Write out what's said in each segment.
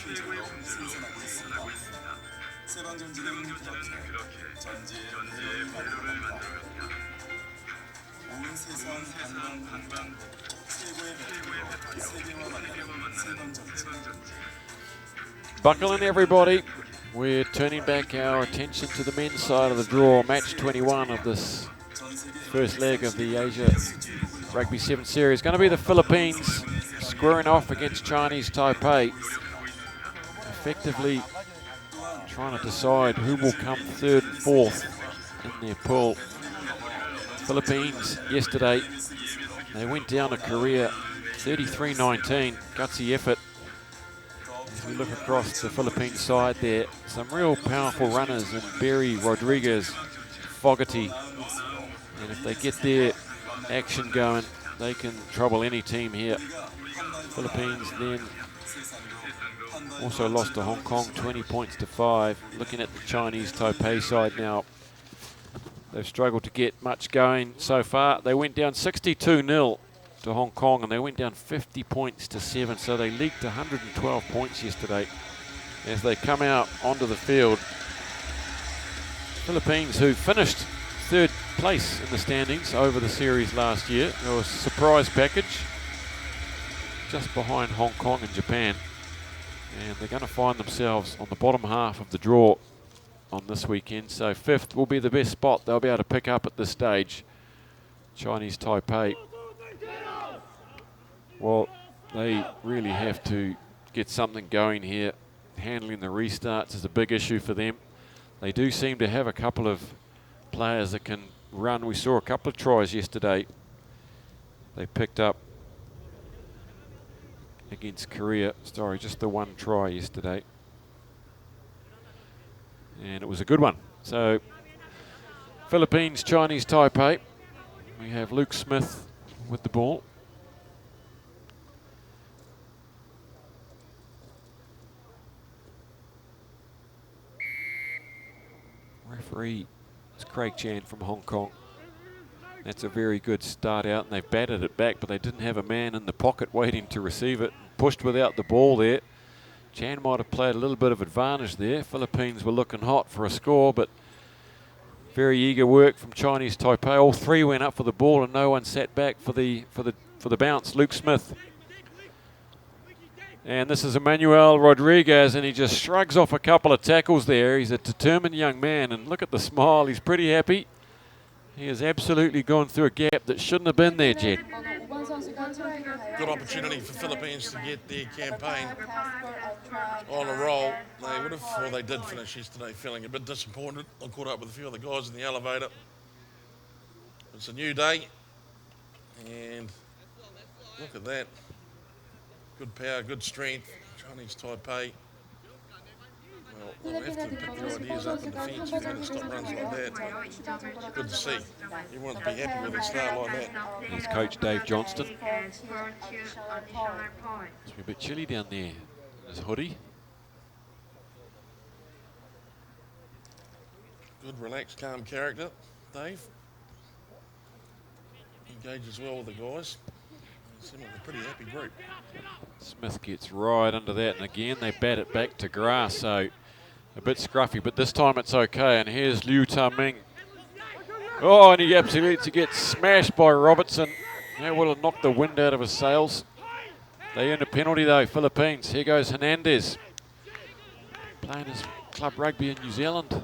최고의 품질로 생산하고 있습니다. 세방전지는 그렇게 전지의 배로를 만들어갔다. 온 세상 관광 최고의 배로 세계와 만나는 세방전지. Buckle in, everybody. We're turning back our attention to the men's side of the draw. Match 21 of this first leg of the Asia Rugby 7 Series. Going to be the Philippines squaring off against Chinese Taipei. Effectively trying to decide who will come third and fourth in their pool. Philippines yesterday, they went down to Korea 33-19. Gutsy effort. As we look across the Philippines side there, some real powerful runners in Berry, Rodriguez, Fogarty. And if they get their action going, they can trouble any team here. Philippines then also lost to Hong Kong 20 points to 5. Looking at the Chinese Taipei side now, they've struggled to get much going so far. They went down 62-0 to Hong Kong and they went down 50 points to 7. So they leaked 112 points yesterday as they come out onto the field. Philippines, who finished third place in the standings over the series last year. It was a surprise package just behind Hong Kong and Japan. And they're going to find themselves on the bottom half of the draw on this weekend. So fifth will be the best spot they'll be able to pick up at this stage. Chinese Taipei, well, they really have to get something going here. Handling the restarts is a big issue for them. They do seem to have a couple of players that can run. We saw a couple of tries yesterday. They picked up against Korea. Sorry, just the one try yesterday. And it was a good one. So, Philippines, Chinese Taipei. We have Luke Smith with the ball. Referee is Craig Chan from Hong Kong. That's a very good start out, and they've batted it back, but they didn't have a man in the pocket waiting to receive it. Pushed without the ball there. Chan might have played a little bit of advantage there. Philippines were looking hot for a score, but very eager work from Chinese Taipei. All three went up for the ball, and no one sat back for the bounce. Luke Smith. And this is Emmanuel Rodriguez, and he just shrugs off a couple of tackles there. He's a determined young man, and look at the smile. He's pretty happy. He has absolutely gone through a gap that shouldn't have been there, Jed. Good opportunity for Philippines to get their campaign on a roll. They would have, or they did finish yesterday feeling a bit disappointed. I caught up with a few of the guys in the elevator. It's a new day, and look at that. Good power, good strength. Chinese Taipei. Well, they'll have to pick their ideas up in defence if they're going to stop runs like that. Good to see. Everyone's be happy with a start like that. Here's Coach Dave Johnston. It's a bit chilly down there in his hoodie. Good, relaxed, calm character, Dave. Engages well with the guys. They seem like a pretty happy group. Smith gets right under that, and again they bat it back to grass, so a bit scruffy, but this time it's okay. And here's Liu Ta-Ming. Oh, and he absolutely gets smashed by Robertson. That would have knocked the wind out of his sails. They earned a penalty though, Philippines. Here goes Hernandez, playing his club rugby in New Zealand.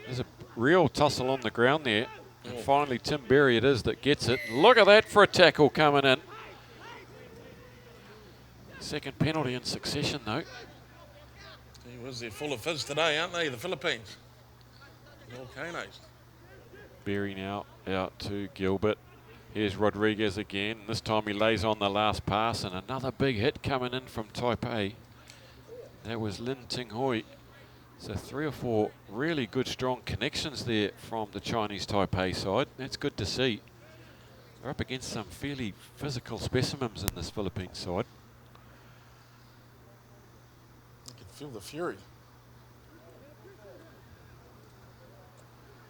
There's a real tussle on the ground there. And finally Tim Berry it is that gets it. Look at that for a tackle coming in. Second penalty in succession though. They're full of fizz today, aren't they, the Philippines? Volcanoes. Berry now out to Gilbert. Here's Rodriguez again. This time he lays on the last pass, and another big hit coming in from Taipei. That was Lin Ting Hoi. So 3 or 4 really good strong connections there from the Chinese Taipei side. That's good to see. They're up against some fairly physical specimens in this Philippines side. You can feel the fury.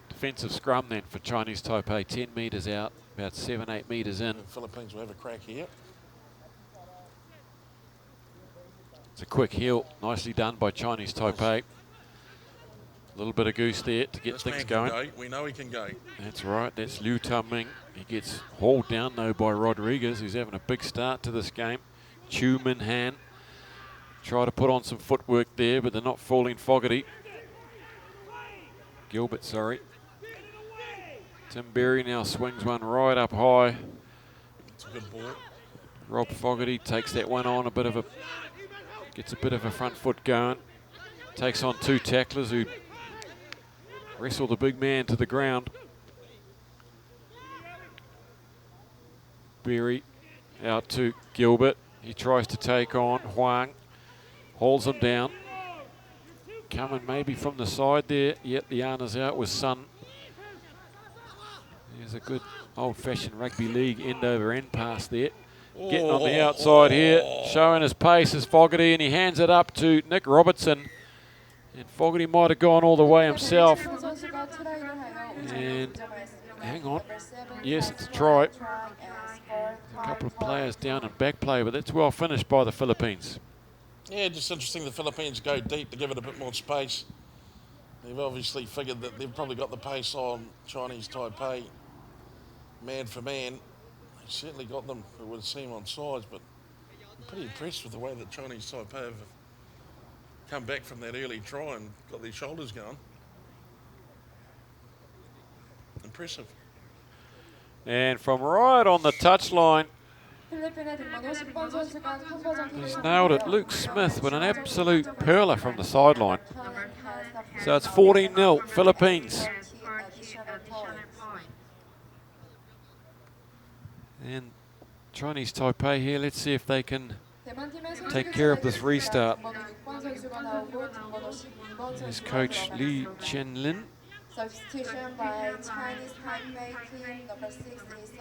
Defensive scrum then for Chinese Taipei, 10 metres out. about 7-8 metres in. The Philippines will have a crack here. It's a quick heel, nicely done by Chinese Taipei. A little bit of goose there to get This things man going. can go. We know he can go. That's right, that's Liu Taming. He gets hauled down though by Rodriguez, who's having a big start to this game. Chu Min Han try to put on some footwork there, but they're not fooling Fogarty. Gilbert, sorry. Tim Berry now swings one right up high. It's a good ball. Rob Fogarty takes that one on gets a bit of a front foot going. Takes on two tacklers who wrestle the big man to the ground. Berry out to Gilbert. He tries to take on Huang. Hauls him down. Coming maybe from the side there. Yet the yarn is out with Sun. There's a good old-fashioned rugby league end-over-end pass there. Getting on the outside here. Showing his pace is Fogarty, and he hands it up to Nick Robertson. And Fogarty might have gone all the way himself. And hang on. Yes, it's a try. A couple of players down in back play, but that's well finished by the Philippines. Yeah, just interesting the Philippines go deep to give it a bit more space. They've obviously figured that they've probably got the pace on Chinese Taipei, man for man. They certainly got them, it would seem, on sides, but I'm pretty impressed with the way that Chinese Taipei have come back from that early try and got their shoulders going. Impressive. And from right on the touchline, he's nailed it. Luke Smith with an absolute perler from the sideline. So it's 14-0 Philippines. And Chinese Taipei here, let's see if they can take care of this restart. Here's coach Lee Chen-lin. Substitution by Chinese Taipei team number 6 is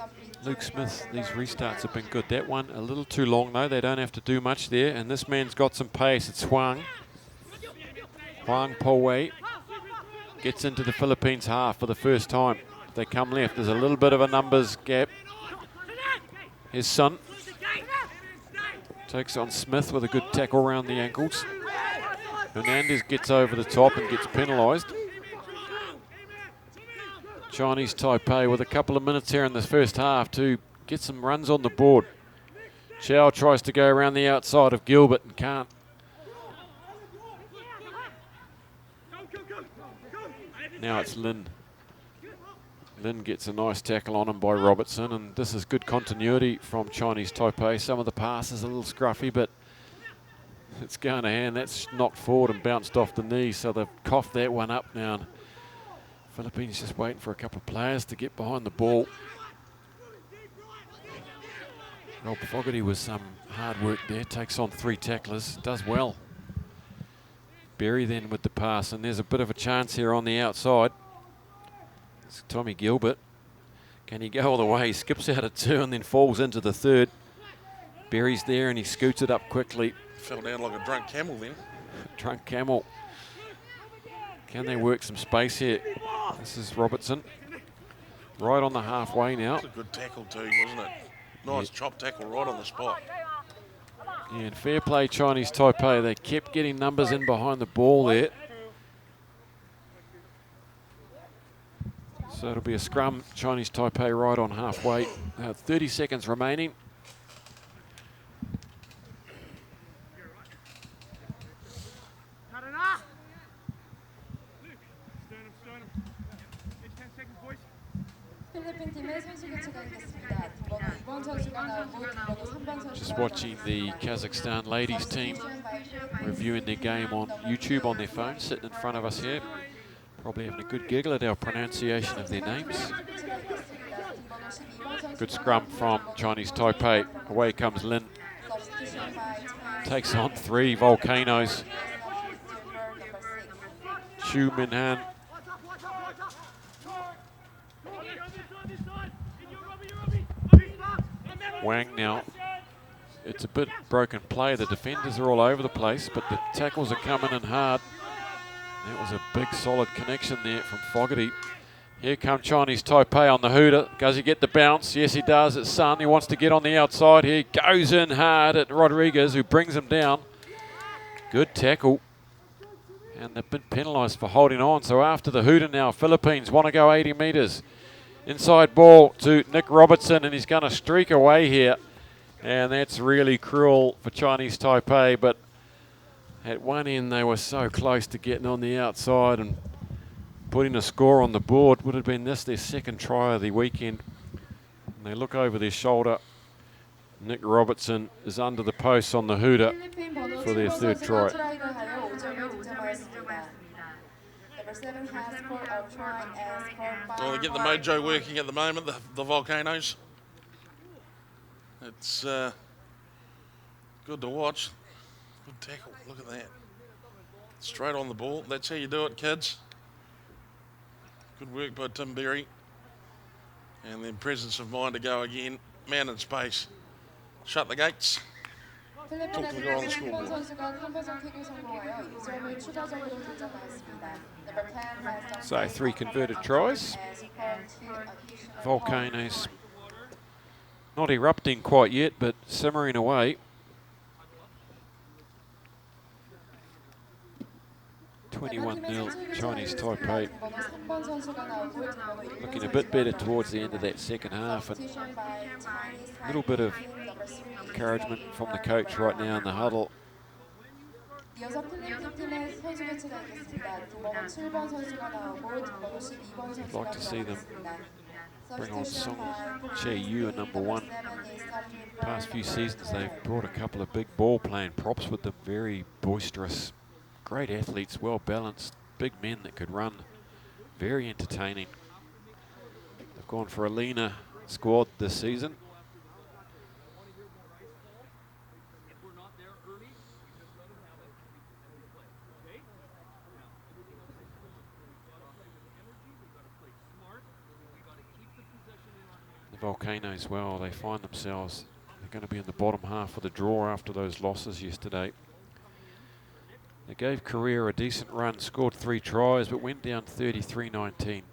Luke Smith, these restarts have been good. That one a little too long though, they don't have to do much there. And this man's got some pace, it's Huang. Huang Po-wei gets into the Philippines half for the first time. They come left, there's a little bit of a numbers gap. His son takes on Smith with a good tackle around the ankles. Hernandez gets over the top and gets penalised. Chinese Taipei with a couple of minutes here in this first half to get some runs on the board. Chow tries to go around the outside of Gilbert and can't. Now it's Lin. Lin gets a nice tackle on him by Robertson, and this is good continuity from Chinese Taipei. Some of the passes a little scruffy, but it's going to hand. That's knocked forward and bounced off the knee, so they've coughed that one up now. Philippines just waiting for a couple of players to get behind the ball. Rob Fogarty with some hard work there, takes on 3 tacklers, does well. Berry then with the pass, and there's a bit of a chance here on the outside. It's Tommy Gilbert. Can he go all the way? He skips out of 2 and then falls into the 3rd. Berry's there and he scoots it up quickly. Fell down like a drunk camel then. Drunk camel. Can they work some space here? This is Robertson. Right on the halfway now. That's a good tackle too, wasn't it? Nice chop tackle right on the spot. Yeah, and fair play Chinese Taipei. They kept getting numbers in behind the ball there. So it'll be a scrum. Chinese Taipei right on halfway. 30 seconds remaining. Just watching the Kazakhstan ladies team reviewing their game on YouTube on their phone, sitting in front of us here. Probably having a good giggle at our pronunciation of their names. Good scrum from Chinese Taipei. Away comes Lin. Takes on 3 volcanoes. Chu Min Han. Wang now. It's a bit broken play. The defenders are all over the place, but the tackles are coming in hard. That was a big solid connection there from Fogarty. Here come Chinese Taipei on the hooter. Does he get the bounce? Yes, he does. It's Sun. He wants to get on the outside. He goes in hard at Rodriguez, who brings him down. Good tackle. And they've been penalised for holding on. So after the hooter now, Philippines want to go 80 metres. Inside ball to Nick Robertson, and he's going to streak away here. And that's really cruel for Chinese Taipei. But at one end, they were so close to getting on the outside and putting a score on the board. Would have been this their second try of the weekend. And they look over their shoulder. Nick Robertson is under the post on the hooter for their third try. Well, they get the mojo working at the moment, the Volcanoes. It's good to watch. Good tackle, look at that. Straight on the ball. That's how you do it, kids. Good work by Tim Berry. And then presence of mind to go again. Man in space. Shut the gates. Talk to the guy on the scoreboard. So 3 converted tries. Volcanoes not erupting quite yet, but simmering away. 21-0 Chinese Taipei. Looking a bit better towards the end of that second half, and a little bit of encouragement from the coach right now in the huddle. I'd like to see them bring on Song Che-Yu at number 1. Past few seasons they've brought a couple of big ball playing props with them, very boisterous, great athletes, well balanced, big men that could run, very entertaining. They've gone for a leaner squad this season. Volcanoes, well, they find themselves, they're going to be in the bottom half of the draw after those losses yesterday. They gave Korea a decent run, scored 3 tries, but went down 33-19. And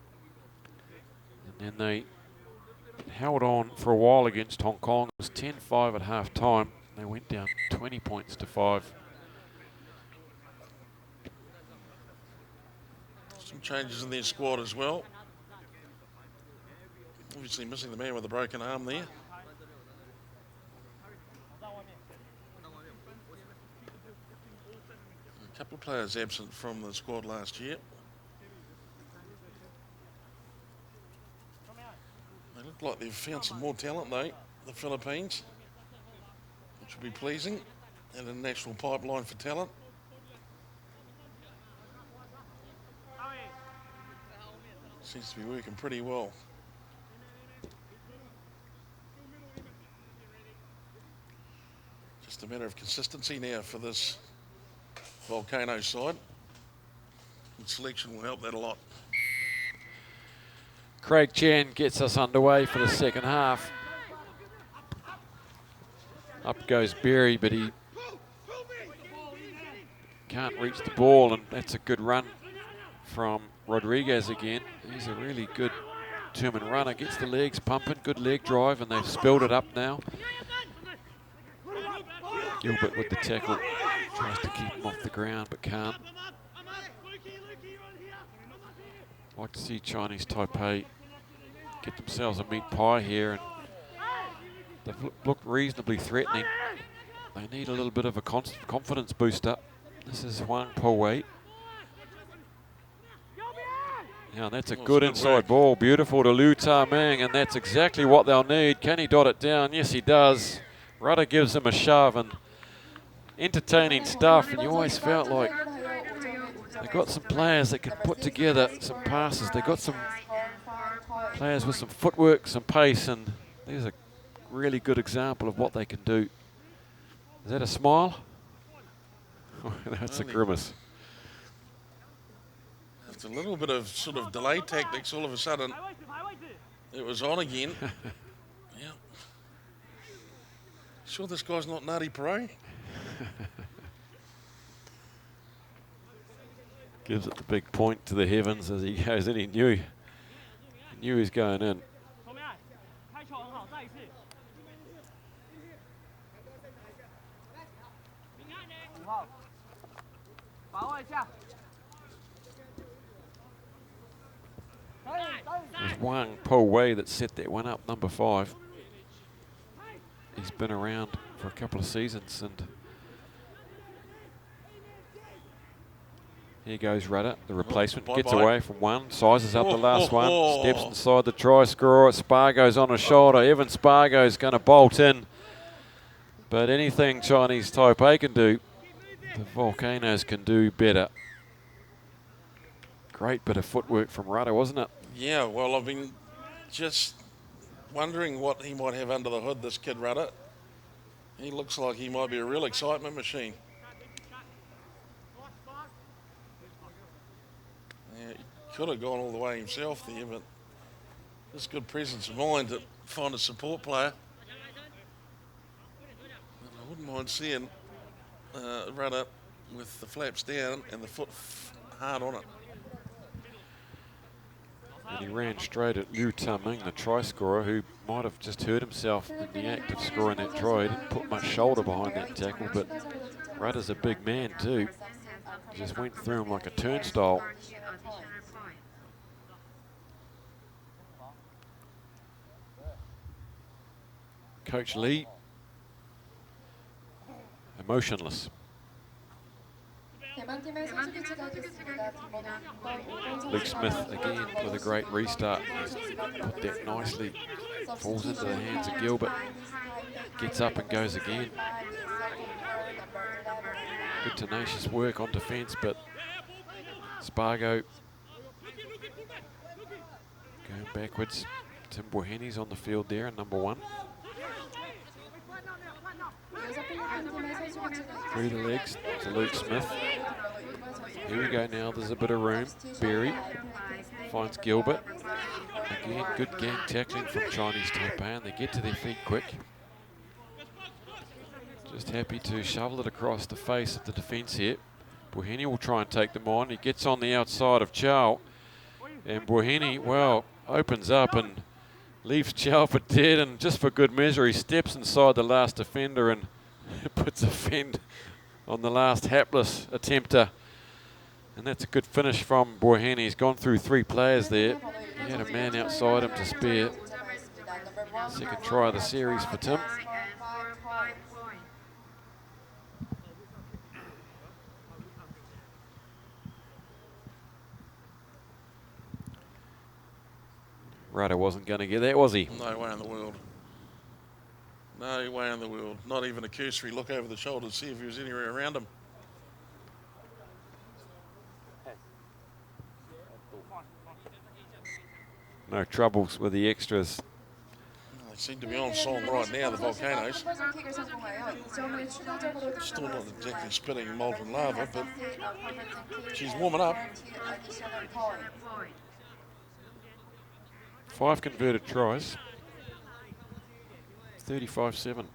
then they held on for a while against Hong Kong. It was 10-5 at half time. They went down 20 points to 5. Some changes in their squad as well. Obviously missing the man with the broken arm there. A couple of players absent from the squad last year. They look like they've found some more talent though, the Philippines, which will be pleasing, and a national pipeline for talent. Seems to be working pretty well. Just a matter of consistency now for this Volcano side. And selection will help that a lot. Craig Chan gets us underway for the second half. Up goes Berry, but he can't reach the ball, and that's a good run from Rodriguez again. He's a really good determined runner, gets the legs pumping, good leg drive, and they've spilled it up now. Gilbert with the tackle, tries to keep him off the ground but can't. Like to see Chinese Taipei get themselves a meat pie here, and they've looked reasonably threatening. They need a little bit of a confidence booster. This is Huang Po-Wei. Now that's a good inside ball, beautiful to Liu Ta-Ming, and that's exactly what they'll need. Can he dot it down? Yes, he does. Rudder gives him a shove, and entertaining stuff, and you always felt like they got some players that could put together some passes. They got some players with some footwork, some pace, and there's a really good example of what they can do. Is that a smile? That's a grimace. After a little bit of sort of delay tactics, all of a sudden it was on again. Yeah. Sure this guy's not Nutty Pro? Gives it the big point to the heavens as he goes in. He knew Knew he was going in. There's one Paul Way that set that one up, number 5. He's been around for a couple of seasons, and here goes Rudder. The replacement gets away from one, sizes up the last one, steps inside the try scorer. Spargo's on his shoulder. Evan Spargo's going to bolt in. But anything Chinese Taipei can do, the Volcanoes can do better. Great bit of footwork from Rudder, wasn't it? Yeah, well, I've been just wondering what he might have under the hood, this kid Rudder. He looks like he might be a real excitement machine. Yeah, he could have gone all the way himself there, but just good presence of mind to find a support player. And I wouldn't mind seeing Rudder with the flaps down and the foot hard on it. And he ran straight at Liu Taming, the try scorer, who might have just hurt himself in the act of scoring that try. He didn't put much shoulder behind that tackle, but Rudder's a big man too. He just went through him like a turnstile. Coach Lee, emotionless. Luke Smith again with a great restart. He's put that nicely. Falls into the hands of Gilbert. Gets up and goes again. Good tenacious work on defence, but Spargo going backwards. Tim Boheni's on the field there, number 1. Through the legs to Luke Smith. Here we go now, there's a bit of room. Berry finds Gilbert. Again, good gang tackling from Chinese Taipei, and they get to their feet quick. Just happy to shovel it across the face of the defence here. Boheni will try and take them on. He gets on the outside of Chow. And Boheni, well, opens up and leaves Chow for dead, and just for good measure, he steps inside the last defender and puts a fend on the last hapless attempter. And that's a good finish from Boheni. He's gone through 3 players there. He had a man outside him to spare. Second try of the series for Tim. Rudder wasn't going to get that, was he? No way in the world. No way in the world. Not even a cursory look over the shoulder to see if he was anywhere around him. No troubles with the extras. They seem to be on song right now, the Volcanoes. Still not exactly spitting molten lava, but she's warming up. 5 converted tries. 35-7.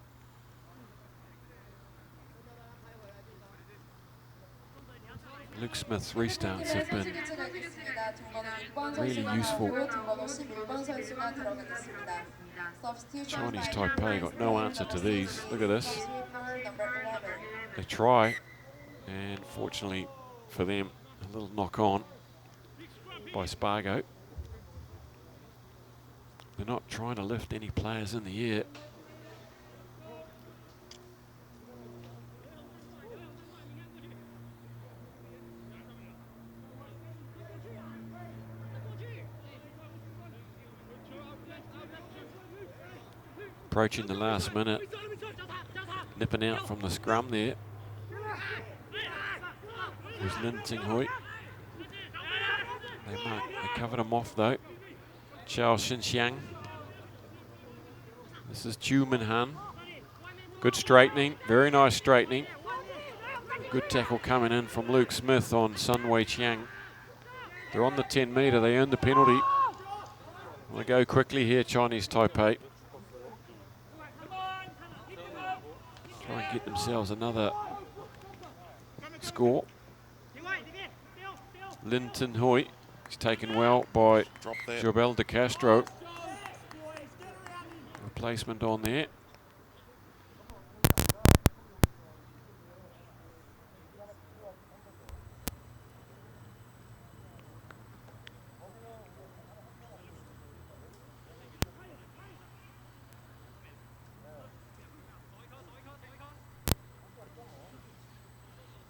Luke Smith's restarts have been really useful. Chinese Taipei got no answer to these. Look at this. They try, and fortunately for them, a little knock on by Spargo. They're not trying to lift any players in the air. Approaching the last minute, nipping out from the scrum there was Lin Tinghui. They covered him off though. Chao Xinxiang. This is Chu Min Han. Good straightening, very nice straightening. Good tackle coming in from Luke Smith on Sun Wei Chiang. They're on the 10 metre, they earned the penalty. Want to go quickly here, Chinese Taipei. Try and get themselves another score. Lin Tin Hui It's taken well by Drop that. Jobel de Castro. Replacement on there.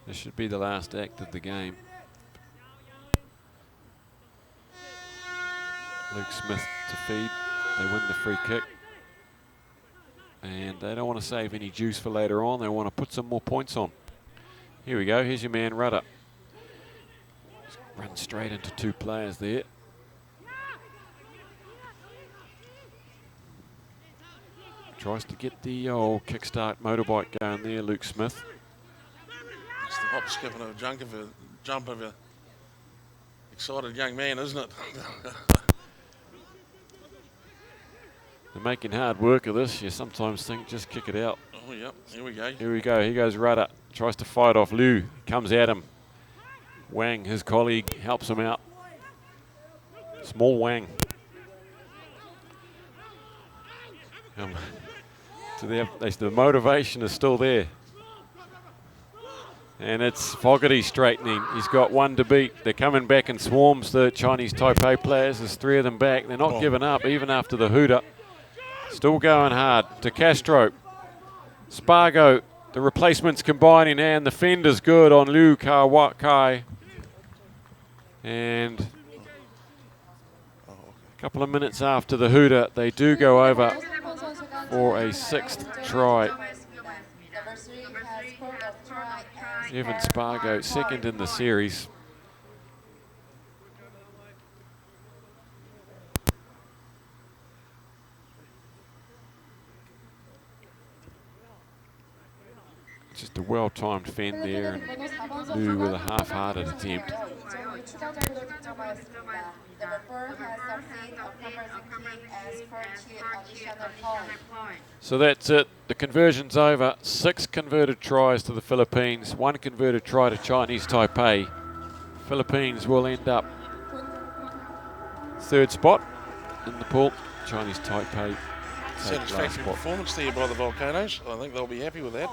This should be the last act of the game. Luke Smith to feed. They win the free kick. And they don't want to save any juice for later on. They want to put some more points on. Here we go. Here's your man Rudder. Run straight into two players there. Tries to get the old kickstart motorbike going there, Luke Smith. It's the hop, skip, and a jump of a excited young man, isn't it? They're making hard work of this. You sometimes think just kick it out. Oh, yep. Here we go. Here we go. Here goes Rudder. Tries to fight off Liu. Comes at him. Wang, his colleague, helps him out. Small Wang. So the motivation is still there. And it's Fogarty straightening. He's got one to beat. They're coming back in swarms, the Chinese Taipei players. There's three of them back. They're not giving up, even after the hooter. Still going hard. De Castro. Spargo. The replacements combining, and the fender's good on Liu Kai. And a couple of minutes after the hooter, they do go over for a sixth try. Evan Spargo, second in the series. Just a well-timed fend there, and Liu with a half-hearted attempt. So that's it. The conversion's over. 6 converted tries to the Philippines, 1 converted try to Chinese Taipei. Philippines will end up third spot in the pool. Chinese Taipei take last Satisfactory spot. performance there by the Volcanoes. I think they'll be happy with that.